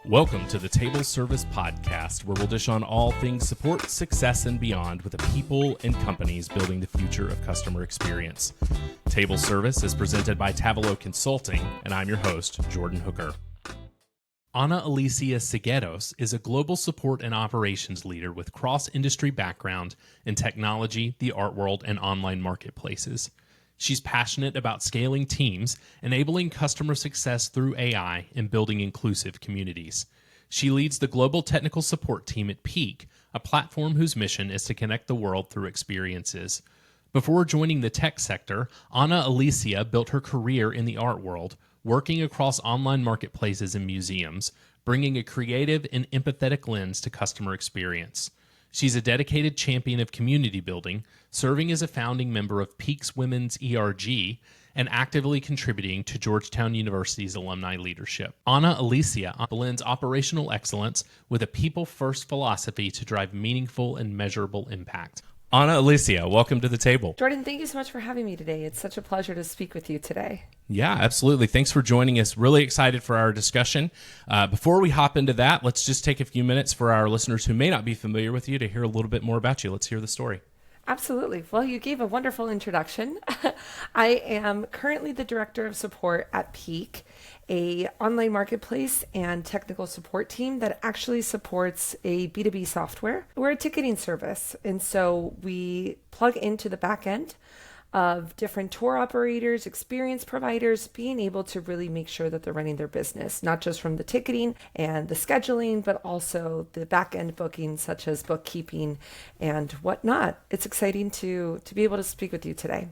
Welcome to the Table Service Podcast, where we'll dish on all things support, success, and beyond with the people and companies building the future of customer experience. Table Service is presented by Tavolo Consulting, and I'm your host, Jordan Hooker. Ana-Alicia Siqueiros is a global support and operations leader with cross-industry background in technology, the art world, and online marketplaces. She's passionate about scaling teams, enabling customer success through AI, and building inclusive communities. She leads the global technical support team at Peak, a platform whose mission is to connect the world through experiences. Before joining the tech sector, Ana-Alicia built her career in the art world, working across online marketplaces and museums, bringing a creative and empathetic lens to customer experience. She's a dedicated champion of community building, serving as a founding member of Peak's Women's ERG, and actively contributing to Georgetown University's alumni leadership. Ana-Alicia blends operational excellence with a people-first philosophy to drive meaningful and measurable impact. Ana-Alicia, welcome to the table. Jordan, thank you so much for having me today. It's such a pleasure to speak with you today. Yeah, absolutely. Thanks for joining us. Really excited for our discussion. Before we hop into that, let's just take a few minutes for our listeners who may not be familiar with you to hear a little bit more about you. Let's hear the story. Absolutely. Well, you gave a wonderful introduction. I am currently the Director of Support at Peak, a online marketplace and technical support team that actually supports a B2B software. We're a ticketing service, and so we plug into the back end of different tour operators, experience providers, being able to really make sure that they're running their business, not just from the ticketing and the scheduling, but also the back end bookings such as bookkeeping and whatnot. It's exciting to be able to speak with you today.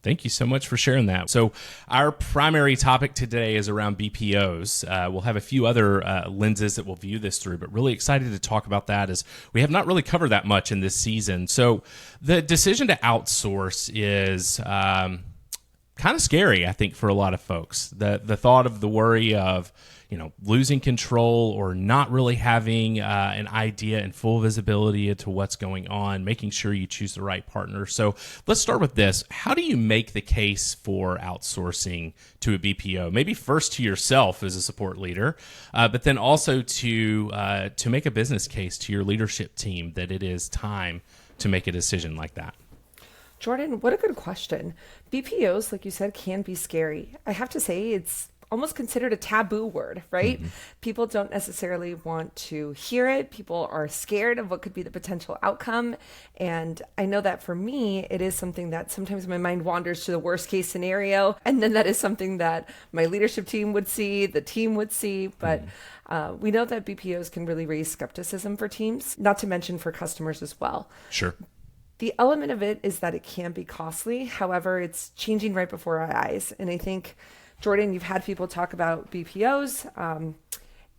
Thank you so much for sharing that. So our primary topic today is around BPOs. We'll have a few other lenses that we'll view this through, but really excited to talk about that as we have not really covered that much in this season. So the decision to outsource is kind of scary, I think, for a lot of folks. The thought of the worry of losing control or not really having an idea and full visibility into what's going on, making sure you choose the right partner. So let's start with this. How do you make the case for outsourcing to a BPO? Maybe first to yourself as a support leader, but then also to make a business case to your leadership team that it is time to make a decision like that. Jordan, what a good question. BPOs, like you said, can be scary. I have to say it's almost considered a taboo word, right? Mm-hmm. People don't necessarily want to hear it. People are scared of what could be the potential outcome. And I know that for me, it is something that sometimes my mind wanders to the worst case scenario. And then that is something that my leadership team would see, the team would see. But we know that BPOs can really raise skepticism for teams, not to mention for customers as well. Sure. The element of it is that it can be costly. However, it's changing right before our eyes. And I think, Jordan, you've had people talk about BPOs.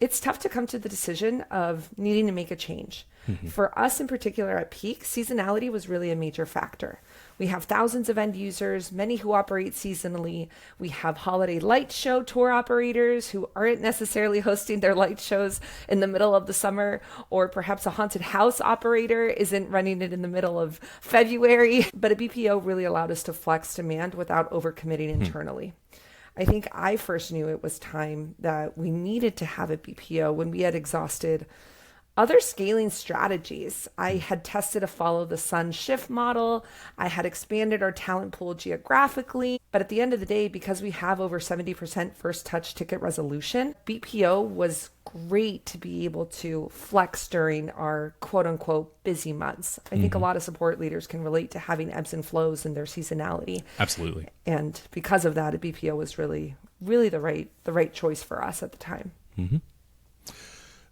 It's tough to come to the decision of needing to make a change. Mm-hmm. For us in particular at Peak, seasonality was really a major factor. We have thousands of end users, many who operate seasonally. We have holiday light show tour operators who aren't necessarily hosting their light shows in the middle of the summer, or perhaps a haunted house operator isn't running it in the middle of February. But a BPO really allowed us to flex demand without overcommitting internally. I think I first knew it was time that we needed to have a BPO when we had exhausted other scaling strategies. I had tested a follow the sun shift model. I had expanded our talent pool geographically. But at the end of the day, because we have over 70% first touch ticket resolution, BPO was great to be able to flex during our quote unquote busy months. I think a lot of support leaders can relate to having ebbs and flows in their seasonality. Absolutely. And because of that, a BPO was really the right choice for us at the time. Mm-hmm.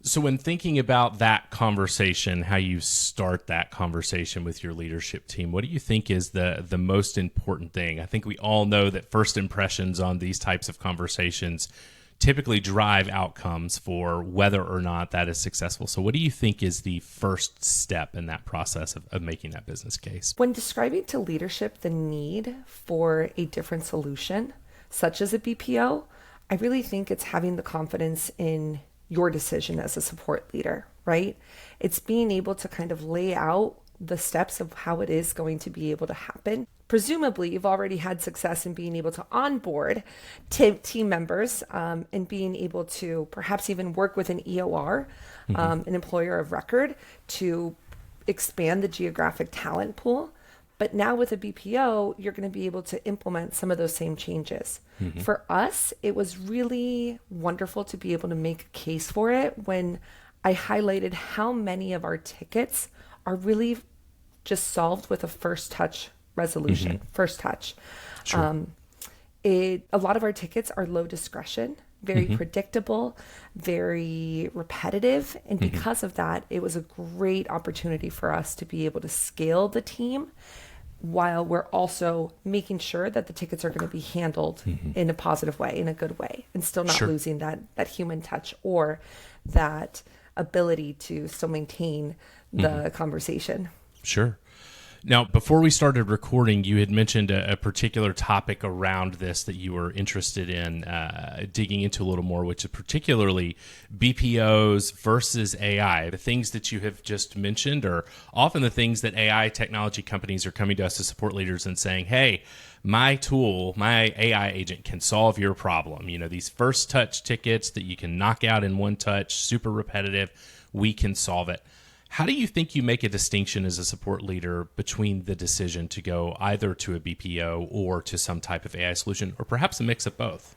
So when thinking about that conversation, how you start that conversation with your leadership team, what do you think is the most important thing? I think we all know that first impressions on these types of conversations typically drive outcomes for whether or not that is successful. So what do you think is the first step in that process of making that business case? When describing to leadership the need for a different solution, such as a BPO, I really think it's having the confidence in your decision as a support leader, right? It's being able to kind of lay out the steps of how it is going to be able to happen. Presumably, you've already had success in being able to onboard team members and being able to perhaps even work with an EOR, an employer of record, to expand the geographic talent pool. But now with a BPO, you're going to be able to implement some of those same changes. For us, it was really wonderful to be able to make a case for it when I highlighted how many of our tickets are really just solved with a first touch resolution, first touch. Sure. A lot of our tickets are low discretion, very predictable, very repetitive. And because of that, it was a great opportunity for us to be able to scale the team while we're also making sure that the tickets are going to be handled in a positive way, in a good way, and still not losing that human touch or that ability to still maintain the conversation. Sure. Now, before we started recording, you had mentioned a particular topic around this that you were interested in digging into a little more, which is particularly BPOs versus AI. The things that you have just mentioned are often the things that AI technology companies are coming to us as support leaders and saying, hey, my tool, my AI agent can solve your problem. You know, these first touch tickets that you can knock out in one touch, super repetitive, we can solve it. How do you think you make a distinction as a support leader between the decision to go either to a BPO or to some type of AI solution, or perhaps a mix of both?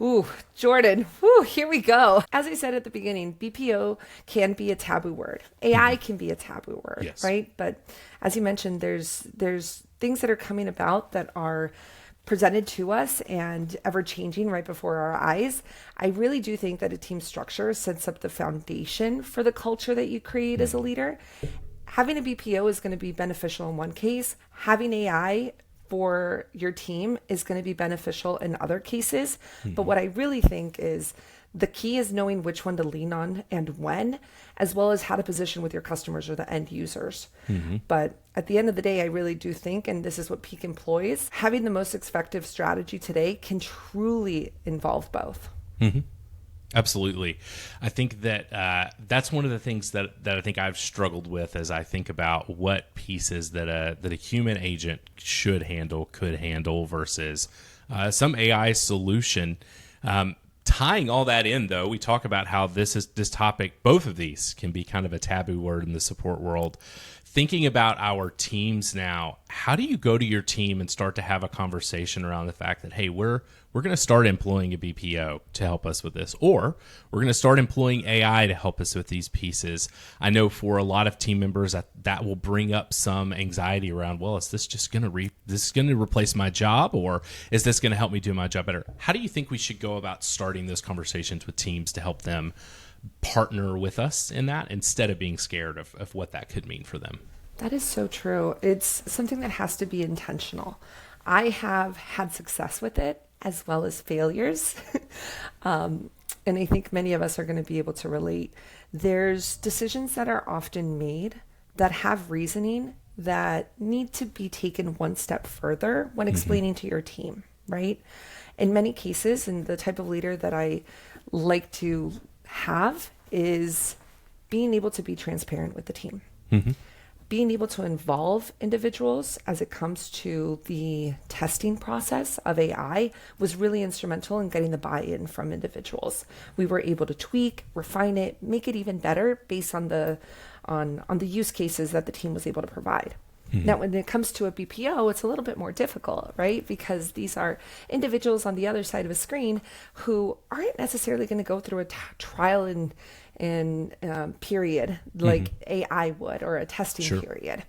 Ooh, Jordan, here we go. As I said at the beginning, BPO can be a taboo word. AI can be a taboo word, right? But as you mentioned, there's things that are coming about that are presented to us and ever changing right before our eyes. I really do think that a team structure sets up the foundation for the culture that you create as a leader. Having a BPO is going to be beneficial in one case. Having AI for your team is going to be beneficial in other cases. But what I really think is the key is knowing which one to lean on and when, as well as how to position with your customers or the end users. But at the end of the day, I really do think, and this is what Peak employs, having the most effective strategy today can truly involve both. Absolutely. I think that that's one of the things that I think I've struggled with as I think about what pieces that a human agent should handle, could handle versus some AI solution. Tying all that in, though, we talk about how this topic, both of these can be kind of a taboo word in the support world. Thinking about our teams now, how do you go to your team and start to have a conversation around the fact that, hey, we're going to start employing a BPO to help us with this, or we're going to start employing AI to help us with these pieces? I know for a lot of team members that will bring up some anxiety around, well, is this just going to replace my job, or is this going to help me do my job better? How do you think we should go about starting those conversations with teams to help them partner with us in that instead of being scared of what that could mean for them? That is so true. It's something that has to be intentional. I have had success with it as well as failures. And I think many of us are going to be able to relate. There's decisions that are often made that have reasoning that need to be taken one step further when explaining to your team, right? In many cases, and the type of leader that I like to have is being able to be transparent with the team. Being able to involve individuals as it comes to the testing process of AI was really instrumental in getting the buy-in from individuals. We were able to tweak, refine it, make it even better based on the use cases that the team was able to provide. Now, when it comes to a BPO, it's a little bit more difficult, right? Because these are individuals on the other side of a screen who aren't necessarily going to go through a trial and period like AI would, or a testing period.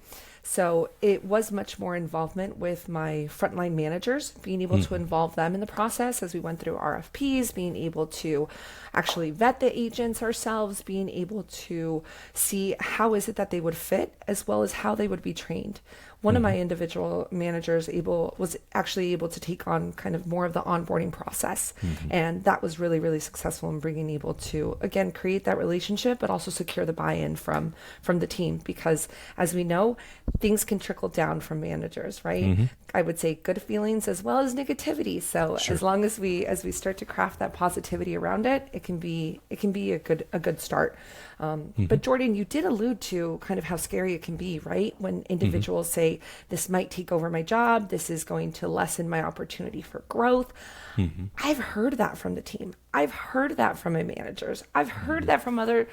So it was much more involvement with my frontline managers, being able to involve them in the process as we went through RFPs, being able to actually vet the agents ourselves, being able to see how is it that they would fit, as well as how they would be trained. one of my individual managers was actually able to take on kind of more of the onboarding process. And that was really, really successful in being able to, again, create that relationship, but also secure the buy-in from the team. Because as we know, things can trickle down from managers, right? I would say good feelings as well as negativity. So as long as we start to craft that positivity around it, it can be a good start. But Jordan, you did allude to kind of how scary it can be, right? When individuals say, this might take over my job, this is going to lessen my opportunity for growth. I've heard that from the team. I've heard that from my managers. I've heard that from other,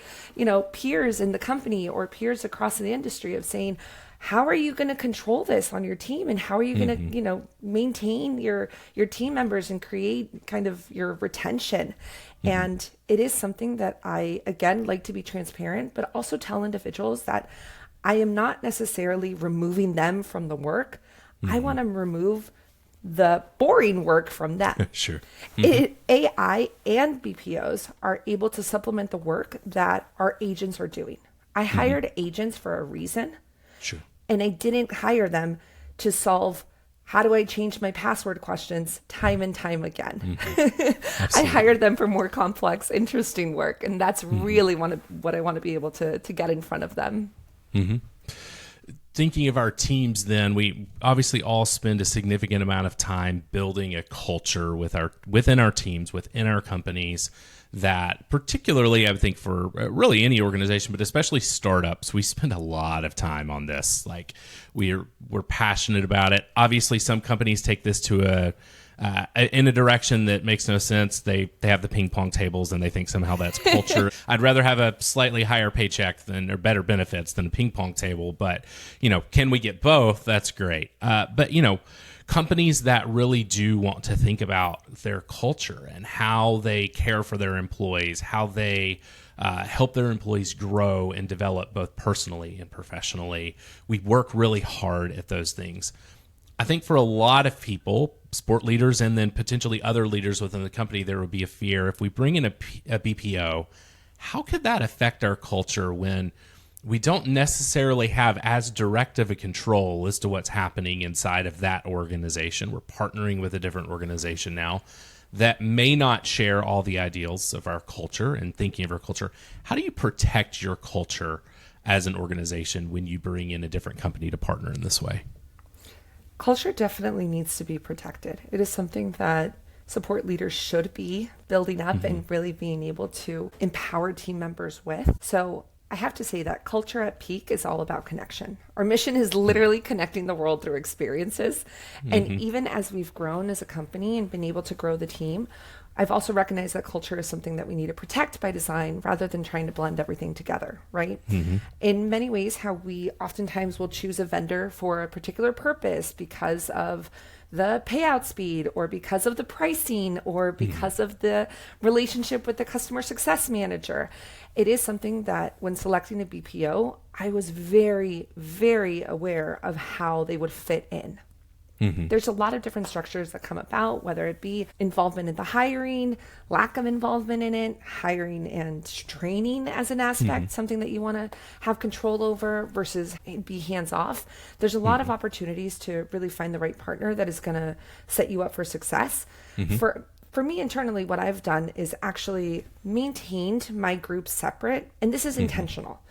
peers in the company or peers across the industry of saying, how are you going to control this on your team? And how are you going to, maintain your team members and create kind of your retention? And it is something that I, again, like to be transparent, but also tell individuals that I am not necessarily removing them from the work. I want to remove the boring work from them. Sure. AI and BPOs are able to supplement the work that our agents are doing. I hired agents for a reason. Sure. And I didn't hire them to solve how do I change my password questions time and time again. I hired them for more complex, interesting work. And that's really what I want to be able to get in front of them. Thinking of our teams, then, we obviously all spend a significant amount of time building a culture within our teams, within our companies, that particularly, I would think, for really any organization, but especially startups, we spend a lot of time on this. Like, we're passionate about it. Obviously, some companies take this to in a direction that makes no sense. They have the ping pong tables and they think somehow that's culture. I'd rather have a slightly higher paycheck or better benefits than a ping pong table. But, can we get both? That's great. But, companies that really do want to think about their culture and how they care for their employees, how they help their employees grow and develop both personally and professionally. We work really hard at those things. I think for a lot of people, sport leaders and then potentially other leaders within the company, there would be a fear. If we bring in a BPO, how could that affect our culture when we don't necessarily have as direct of a control as to what's happening inside of that organization? We're partnering with a different organization now that may not share all the ideals of our culture and thinking of our culture. How do you protect your culture as an organization when you bring in a different company to partner in this way? Culture definitely needs to be protected. It is something that support leaders should be building up and really being able to empower team members with. So I have to say that culture at Peak is all about connection. Our mission is literally connecting the world through experiences. And even as we've grown as a company and been able to grow the team, I've also recognized that culture is something that we need to protect by design rather than trying to blend everything together, right? In many ways, how we oftentimes will choose a vendor for a particular purpose because of the payout speed or because of the pricing or because of the relationship with the customer success manager. It is something that when selecting a BPO, I was very, very aware of how they would fit in. There's a lot of different structures that come about, whether it be involvement in the hiring, lack of involvement in it, hiring and training as an aspect, something that you want to have control over versus be hands off. There's a lot of opportunities to really find the right partner that is going to set you up for success. For me internally, what I've done is actually maintained my group separate, and this is intentional.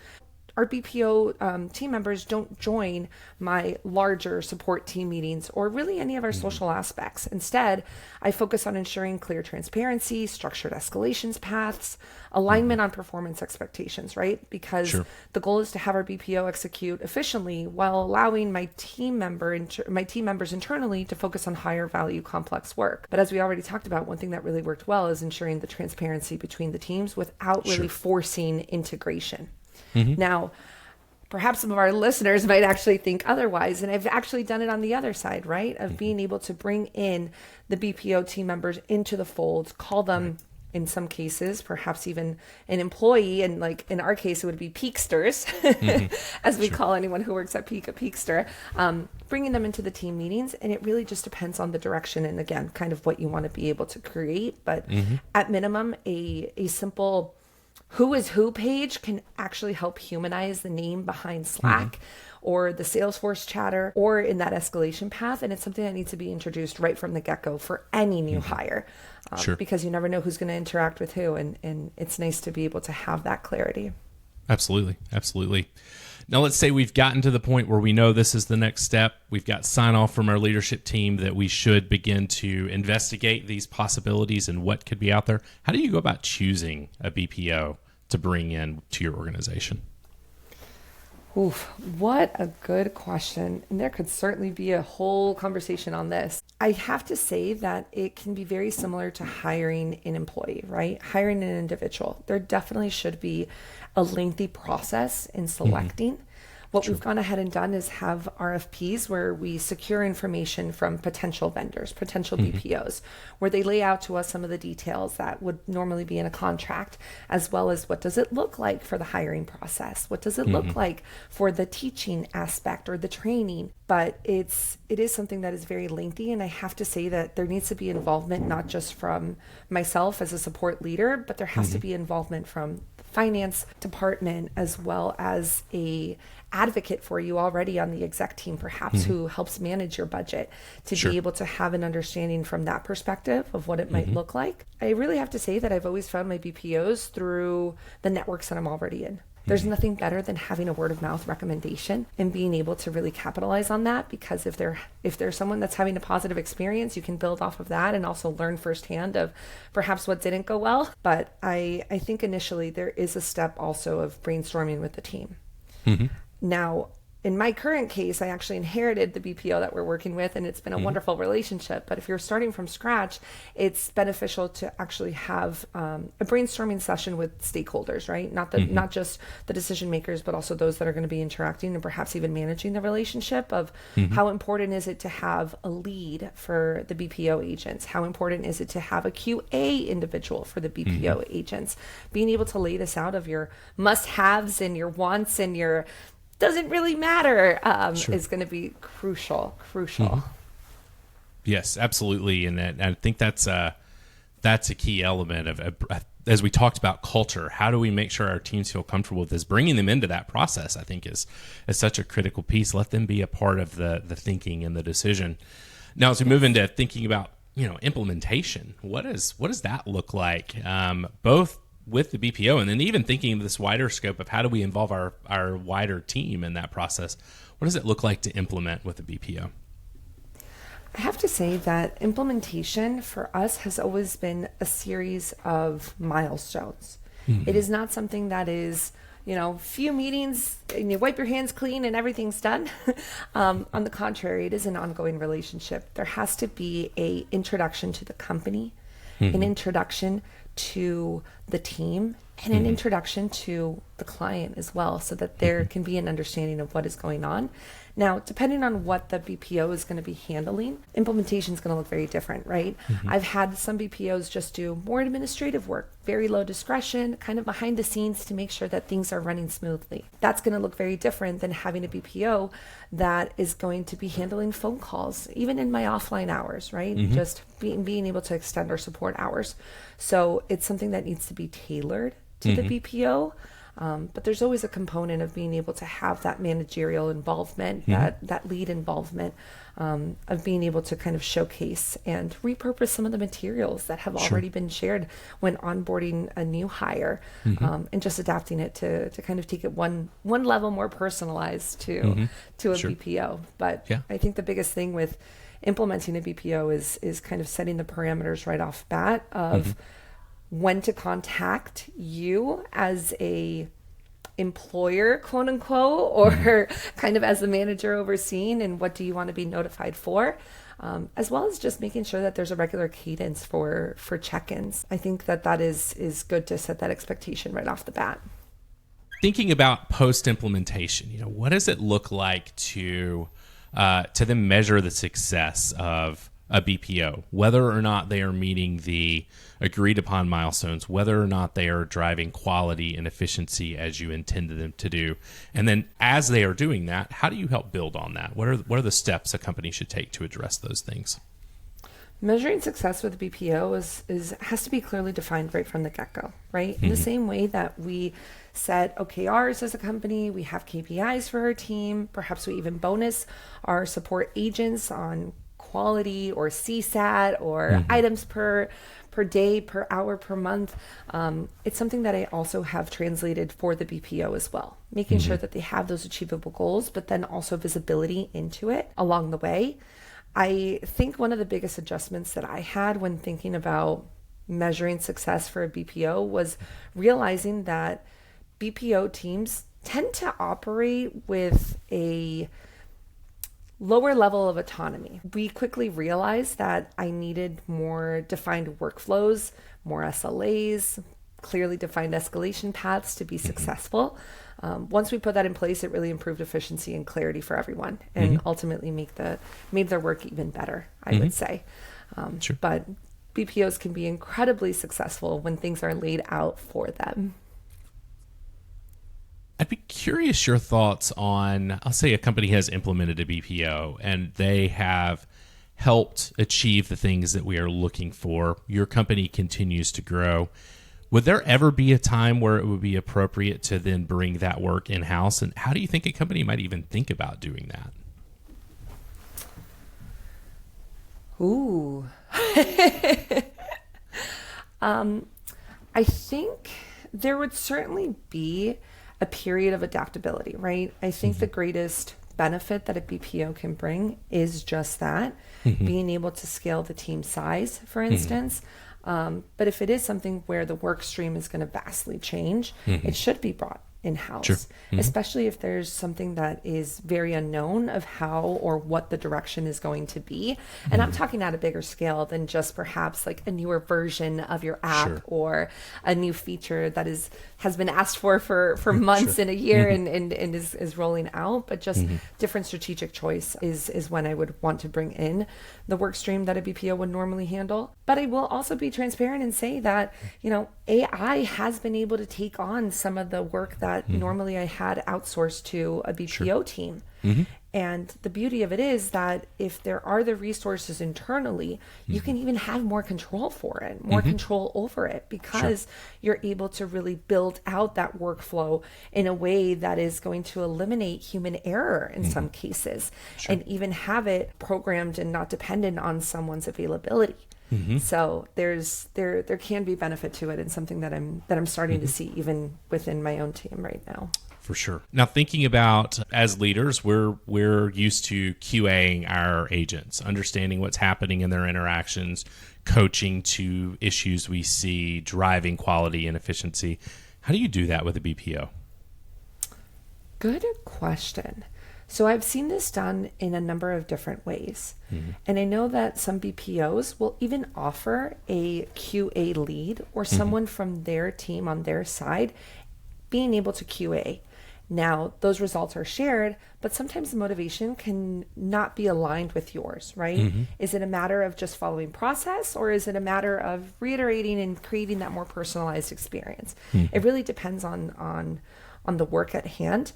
Our BPO team members don't join my larger support team meetings or really any of our social aspects. Instead, I focus on ensuring clear transparency, structured escalations paths, alignment on performance expectations, right? Because the goal is to have our BPO execute efficiently while allowing my team members internally to focus on higher value complex work. But as we already talked about, one thing that really worked well is ensuring the transparency between the teams without really forcing integration. Now, perhaps some of our listeners might actually think otherwise, and I've actually done it on the other side, right? Of being able to bring in the BPO team members into the fold, call them, in some cases, perhaps even an employee, and like in our case, it would be Peaksters, as we call anyone who works at Peak a Peakster, bringing them into the team meetings, and it really just depends on the direction and, again, kind of what you want to be able to create, but at minimum, a simple who is who page can actually help humanize the name behind Slack or the Salesforce chatter or in that escalation path. And it's something that needs to be introduced right from the get-go for any new hire, because you never know who's going to interact with who. And it's nice to be able to have that clarity. Absolutely. Absolutely. Now, let's say we've gotten to the point where we know this is the next step. We've got sign off from our leadership team that we should begin to investigate these possibilities and what could be out there. How do you go about choosing a BPO to bring in to your organization? Oof, what a good question. And there could certainly be a whole conversation on this. I have to say that it can be very similar to hiring an employee, right? Hiring an individual. There definitely should be a lengthy process in selecting. What we've gone ahead and done is have RFPs where we secure information from potential vendors, potential BPOs, where they lay out to us some of the details that would normally be in a contract, as well as what does it look like for the hiring process? What does it look like for the teaching aspect or the training? But it is something that is very lengthy, and I have to say that there needs to be involvement not just from myself as a support leader, but there has to be involvement from the finance department as well as a advocate for you already on the exec team, perhaps, who helps manage your budget to be able to have an understanding from that perspective of what it might look like. I really have to say that I've always found my BPOs through the networks that I'm already in. There's nothing better than having a word of mouth recommendation and being able to really capitalize on that, because if there's someone that's having a positive experience, you can build off of that and also learn firsthand of perhaps what didn't go well. But I think initially there is a step also of brainstorming with the team. Now, in my current case, I actually inherited the BPO that we're working with, and it's been a wonderful relationship. But if you're starting from scratch, it's beneficial to actually have a brainstorming session with stakeholders, right? Not just the decision makers, but also those that are going to be interacting and perhaps even managing the relationship of how important is it to have a lead for the BPO agents? How important is it to have a QA individual for the BPO agents? Being able to lay this out of your must-haves and your wants and your doesn't really matter is going to be crucial. Yes, absolutely. And I think that's a key element of, as we talked about culture, how do we make sure our teams feel comfortable with this? Bringing them into that process, I think, is such a critical piece. Let them be a part of the thinking and the decision. Now, as we move into thinking about, implementation, what does that look like? Both with the BPO, and then even thinking of this wider scope of how do we involve our wider team in that process. What does it look like to implement with the BPO? I have to say that implementation for us has always been a series of milestones. It is not something that is, few meetings and you wipe your hands clean and everything's done. On the contrary, it is an ongoing relationship. There has to be an introduction to the company, an introduction to the team, and an introduction to the client as well, so that there can be an understanding of what is going on. Now, depending on what the BPO is going to be handling, implementation is going to look very different, right? I've had some BPOs just do more administrative work, very low discretion, kind of behind the scenes to make sure that things are running smoothly. That's going to look very different than having a BPO that is going to be handling phone calls, even in my offline hours, right? Just being able to extend our support hours. So it's something that needs to be tailored to the BPO. But there's always a component of being able to have that managerial involvement, that lead involvement, of being able to kind of showcase and repurpose some of the materials that have already been shared when onboarding a new hire, and just adapting it to kind of take it one level more personalized to a BPO. But I think the biggest thing with implementing a BPO is kind of setting the parameters right off bat of when to contact you as a employer, quote unquote, or kind of as the manager overseeing, and what do you want to be notified for, as well as just making sure that there's a regular cadence for check-ins. I think that is good to set that expectation right off the bat. Thinking about post-implementation, what does it look like to then measure the success of a BPO, whether or not they are meeting the agreed upon milestones, whether or not they are driving quality and efficiency as you intended them to do. And then as they are doing that, how do you help build on that? What are the steps a company should take to address those things? Measuring success with a BPO has to be clearly defined right from the get-go, right? In the same way that we set OKRs as a company, we have KPIs for our team, perhaps we even bonus our support agents on quality or CSAT or items per day, per hour, per month. It's something that I also have translated for the BPO as well, making sure that they have those achievable goals, but then also visibility into it along the way. I think one of the biggest adjustments that I had when thinking about measuring success for a BPO was realizing that BPO teams tend to operate with a lower level of autonomy. We quickly realized that I needed more defined workflows, more SLAs, clearly defined escalation paths to be successful. Once we put that in place, it really improved efficiency and clarity for everyone, and ultimately made their work even better, I would say. Sure. But BPOs can be incredibly successful when things are laid out for them. I'd be curious your thoughts on, I'll say a company has implemented a BPO and they have helped achieve the things that we are looking for. Your company continues to grow. Would there ever be a time where it would be appropriate to then bring that work in-house? And how do you think a company might even think about doing that? Ooh. I think there would certainly be a period of adaptability, right? I think the greatest benefit that a BPO can bring is just that, being able to scale the team size, for instance. But if it is something where the work stream is going to vastly change, it should be brought in-house, Sure. especially if there's something that is very unknown of how or what the direction is going to be. And I'm talking at a bigger scale than just perhaps like a newer version of your app Sure. or a new feature that has been asked for months in a year and is rolling out, but just different strategic choice is when I would want to bring in the work stream that a BPO would normally handle. But I will also be transparent and say that, AI has been able to take on some of the work that normally I had outsourced to a BPO team. And the beauty of it is that if there are the resources internally, you can even have more control for it, more control over it, because you're able to really build out that workflow in a way that is going to eliminate human error in some cases, and even have it programmed and not dependent on someone's availability. So there can be benefit to it, and something that I'm starting to see even within my own team right now. For sure. Now, thinking about as leaders, we're used to QAing our agents, understanding what's happening in their interactions, coaching to issues we see, driving quality and efficiency. How do you do that with a BPO? Good question. So I've seen this done in a number of different ways. And I know that some BPOs will even offer a QA lead or someone from their team on their side being able to QA. Now, those results are shared, but sometimes the motivation can not be aligned with yours, right? Is it a matter of just following process, or is it a matter of reiterating and creating that more personalized experience? It really depends on the work at hand.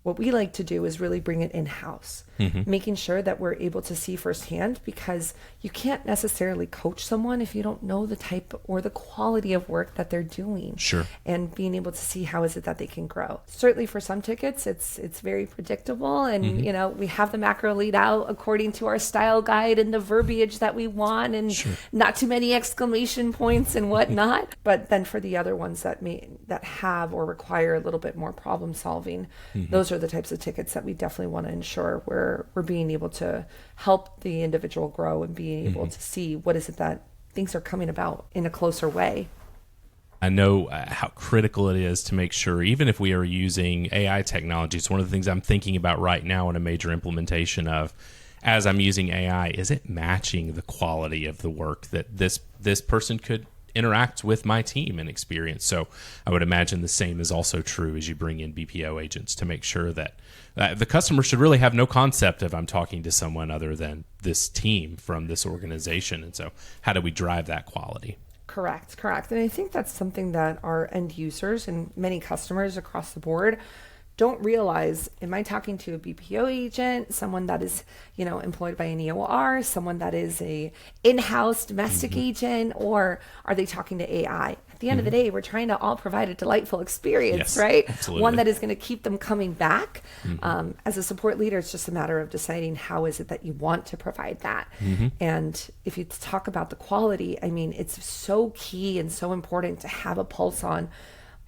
What we like to do is really bring it in-house, making sure that we're able to see firsthand, because you can't necessarily coach someone if you don't know the type or the quality of work that they're doing. Sure. And being able to see how is it that they can grow. Certainly for some tickets, it's very predictable, and we have the macro laid out according to our style guide and the verbiage that we want, and not too many exclamation points and whatnot. But then for the other ones that have or require a little bit more problem solving, those are the types of tickets that we definitely want to ensure we're being able to help the individual grow and being able to see what is it that things are coming about in a closer way. I know how critical it is to make sure, even if we are using AI technology, it's one of the things I'm thinking about right now in a major implementation of, as I'm using AI, is it matching the quality of the work that this person could interact with my team and experience? So I would imagine the same is also true as you bring in BPO agents, to make sure that the customer should really have no concept of I'm talking to someone other than this team from this organization. And so how do we drive that quality? Correct. And I think that's something that our end users and many customers across the board don't realize, am I talking to a BPO agent, someone that is, employed by an EOR, someone that is a in-house domestic agent, or are they talking to AI? At the end of the day, we're trying to all provide a delightful experience, right? Absolutely. One that is going to keep them coming back. As a support leader, it's just a matter of deciding how is it that you want to provide that. And if you talk about the quality, I mean, it's so key and so important to have a pulse on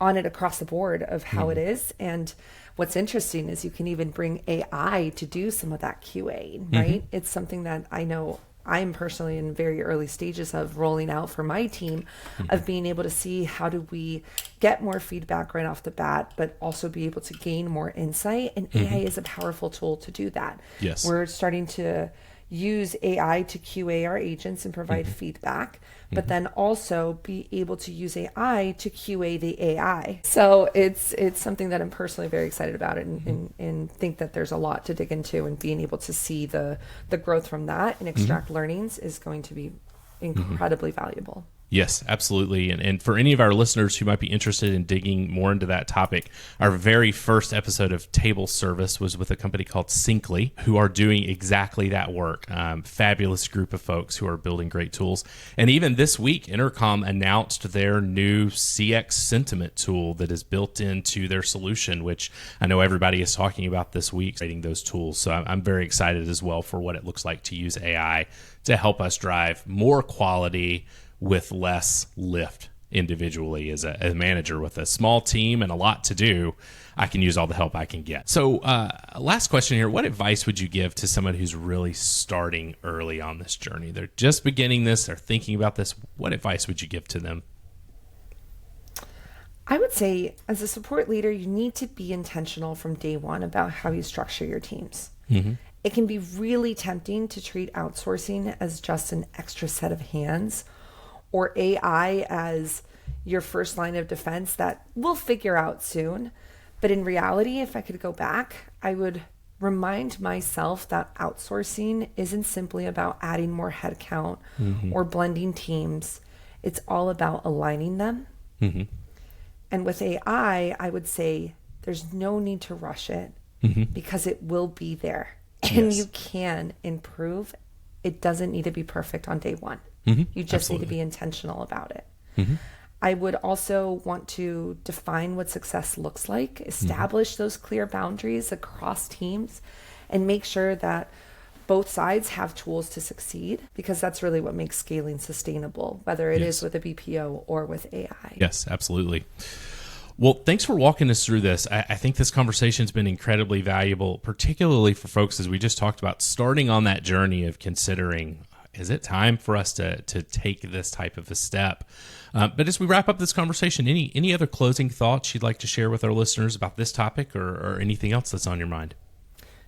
it across the board of how it is. And what's interesting is you can even bring AI to do some of that QA, right? It's something that I know I'm personally in very early stages of rolling out for my team, of being able to see how do we get more feedback right off the bat, but also be able to gain more insight. And AI is a powerful tool to do that. Yes. We're starting to use AI to QA our agents and provide feedback, but then also be able to use AI to QA the AI. So it's something that I'm personally very excited about, and think that there's a lot to dig into, and being able to see the growth from that and extract learnings is going to be incredibly valuable. Yes, absolutely. And for any of our listeners who might be interested in digging more into that topic, our very first episode of Table Service was with a company called Syncly, who are doing exactly that work. Fabulous group of folks who are building great tools. And even this week, Intercom announced their new CX sentiment tool that is built into their solution, which I know everybody is talking about this week, creating those tools. So I'm very excited as well for what it looks like to use AI to help us drive more quality with less lift individually. As a manager with a small team and a lot to do, I can use all the help I can get. So last question here, what advice would you give to someone who's really starting early on this journey? They're just beginning this, they're thinking about this. What advice would you give to them? I would say, as a support leader, you need to be intentional from day one about how you structure your teams. It can be really tempting to treat outsourcing as just an extra set of hands, or AI as your first line of defense that we'll figure out soon. But in reality, if I could go back, I would remind myself that outsourcing isn't simply about adding more headcount or blending teams. It's all about aligning them. And with AI, I would say there's no need to rush it, because it will be there. And you can improve. It doesn't need to be perfect on day one. You just need to be intentional about it. I would also want to define what success looks like, establish those clear boundaries across teams, and make sure that both sides have tools to succeed, because that's really what makes scaling sustainable, whether it is with a BPO or with AI. Yes, absolutely. Well, thanks for walking us through this. I think this conversation's been incredibly valuable, particularly for folks, as we just talked about, starting on that journey of considering, is it time for us to take this type of a step? But as we wrap up this conversation, any other closing thoughts you'd like to share with our listeners about this topic, or anything else that's on your mind?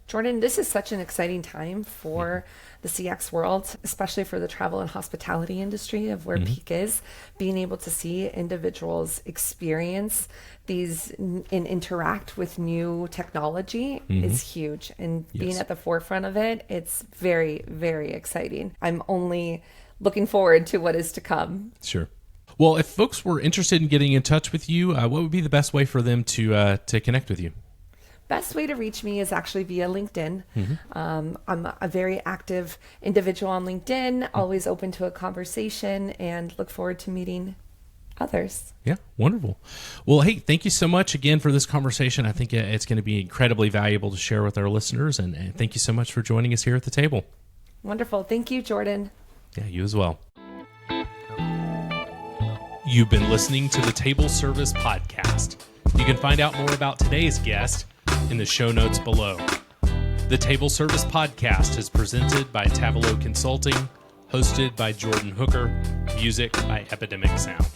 Jordan, this is such an exciting time for the CX world, especially for the travel and hospitality industry, of where peak is. Being able to see individuals experience these and interact with new technology is huge. And being at the forefront of it, it's very, very exciting. I'm only looking forward to what is to come. Sure. Well, if folks were interested in getting in touch with you, what would be the best way for them to connect with you? Best way to reach me is actually via LinkedIn. I'm a very active individual on LinkedIn, always open to a conversation, and look forward to meeting others. Yeah, wonderful. Well, hey, thank you so much again for this conversation. I think it's going to be incredibly valuable to share with our listeners, and thank you so much for joining us here at the table. Wonderful. Thank you, Jordan. Yeah, you as well. You've been listening to the Table Service Podcast. You can find out more about today's guest in the show notes below. The Table Service Podcast is presented by Tavolo Consulting, hosted by Jordan Hooker, music by Epidemic Sound.